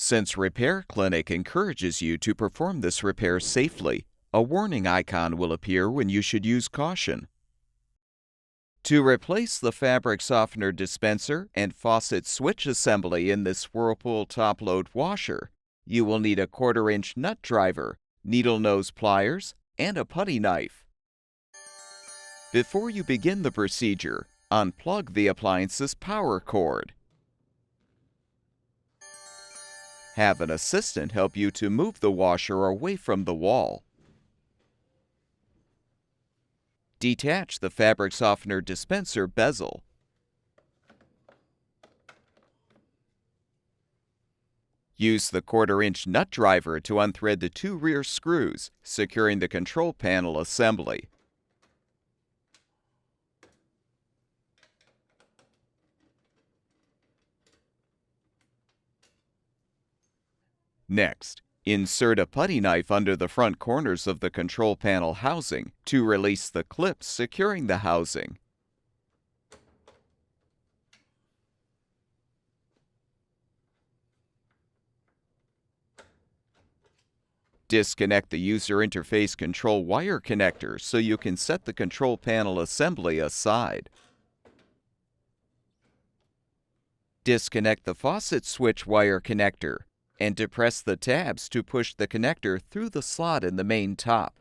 Since Repair Clinic encourages you to perform this repair safely, a warning icon will appear when you should use caution. To replace the fabric softener dispenser and faucet switch assembly in this Whirlpool top-load washer, you will need a 1/4-inch nut driver, needle nose pliers, and a putty knife. Before you begin the procedure, unplug the appliance's power cord. Have an assistant help you to move the washer away from the wall. Detach the fabric softener dispenser bezel. Use the 1/4-inch nut driver to unthread the 2 rear screws, securing the control panel assembly. Next, insert a putty knife under the front corners of the control panel housing to release the clips securing the housing. Disconnect the user interface control wire connector so you can set the control panel assembly aside. Disconnect the faucet switch wire connector and depress the tabs to push the connector through the slot in the main top.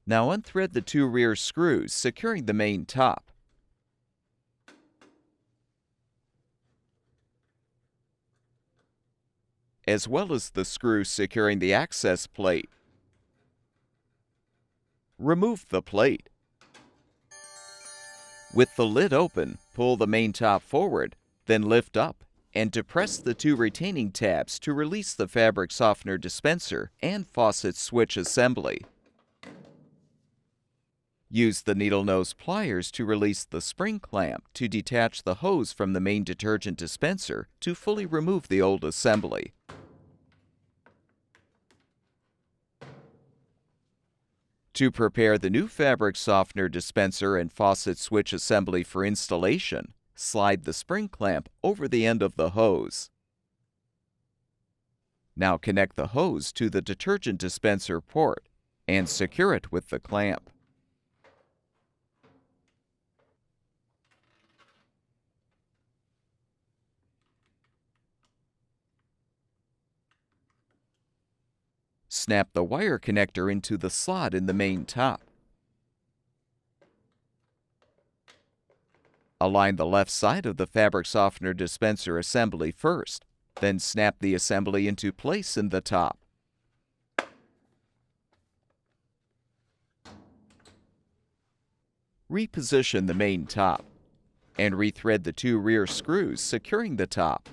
Now unthread the 2 rear screws securing the main top. As well as the screw securing the access plate. Remove the plate. With the lid open, pull the main top forward, then lift up and depress the 2 retaining tabs to release the fabric softener dispenser and faucet switch assembly. Use the needle nose pliers to release the spring clamp to detach the hose from the main detergent dispenser to fully remove the old assembly. To prepare the new fabric softener dispenser and faucet switch assembly for installation, slide the spring clamp over the end of the hose. Now connect the hose to the detergent dispenser port and secure it with the clamp. Snap the wire connector into the slot in the main top. Align the left side of the fabric softener dispenser assembly first, then snap the assembly into place in the top. Reposition the main top and rethread the 2 rear screws securing the top.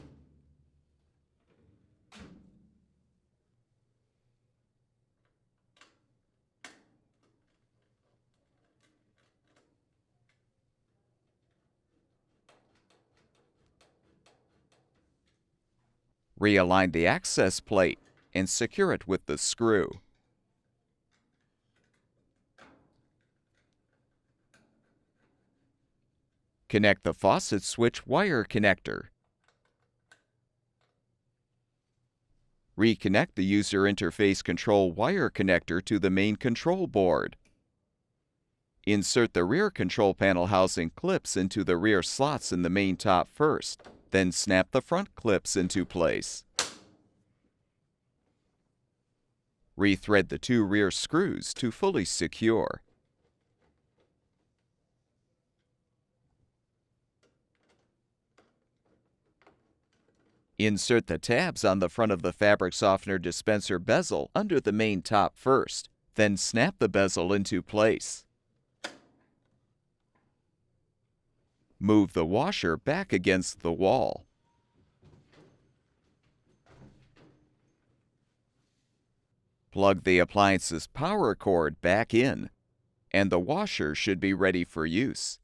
Realign the access plate and secure it with the screw. Connect the faucet switch wire connector. Reconnect the user interface control wire connector to the main control board. Insert the rear control panel housing clips into the rear slots in the main top first, then snap the front clips into place. Rethread the 2 rear screws to fully secure. Insert the tabs on the front of the fabric softener dispenser bezel under the main top first, then snap the bezel into place. Move the washer back against the wall. Plug the appliance's power cord back in, and the washer should be ready for use.